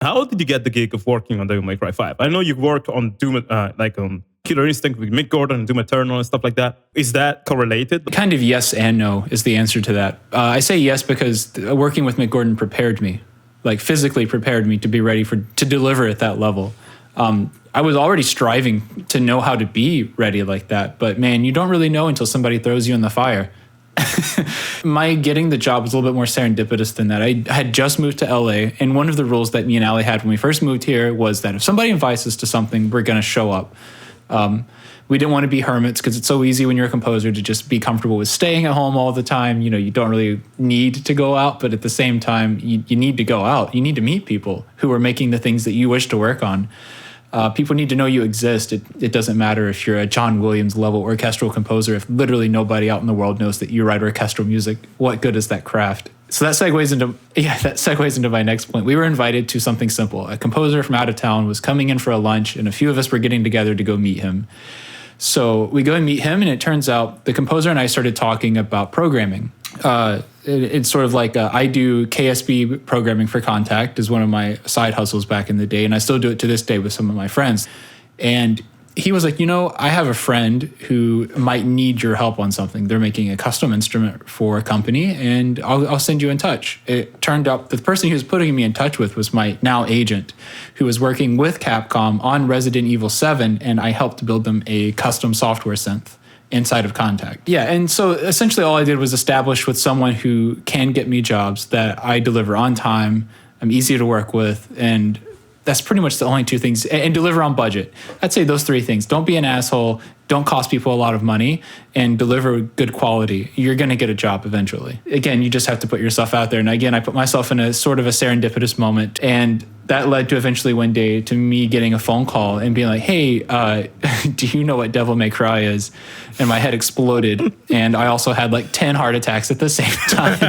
How did you get the gig of working on Devil May Cry 5? I know you worked on Doom, like on Killer Instinct with Mick Gordon and Doom Eternal and stuff like that. Is that correlated? Kind of yes and no is the answer to that. I say yes because working with Mick Gordon prepared me, like physically prepared me to be ready to deliver at that level. I was already striving to know how to be ready like that, but man, you don't really know until somebody throws you in the fire. My getting the job was a little bit more serendipitous than that. I had just moved to LA, and one of the rules that me and Allie had when we first moved here was that if somebody invites us to something, we're going to show up. We didn't want to be hermits because it's so easy when you're a composer to just be comfortable with staying at home all the time. You know, you don't really need to go out, but at the same time, you need to go out. You need to meet people who are making the things that you wish to work on. People need to know you exist. It doesn't matter if you're a John Williams level orchestral composer. If literally nobody out in the world knows that you write orchestral music, what good is that craft? So that segues into my next point. We were invited to something simple. A composer from out of town was coming in for a lunch, and a few of us were getting together to go meet him. So we go and meet him, and it turns out the composer and I started talking about programming. It's sort of like I do KSB programming for Contact is one of my side hustles back in the day, and I still do it to this day with some of my friends. And he was like, I have a friend who might need your help on something. They're making a custom instrument for a company, and I'll send you in touch. It turned out the person he was putting me in touch with was my now agent, who was working with Capcom on Resident Evil 7, and I helped build them a custom software synth inside of Contact. Yeah, and so essentially all I did was establish with someone who can get me jobs that I deliver on time, I'm easy to work with, and that's pretty much the only two things, and deliver on budget. I'd say those three things. Don't be an asshole, don't cost people a lot of money, and deliver good quality. You're going to get a job eventually. Again, you just have to put yourself out there. And again, I put myself in a sort of a serendipitous moment, and that led to eventually one day to me getting a phone call and being like, hey, do you know what Devil May Cry is? And my head exploded. And I also had like 10 heart attacks at the same time.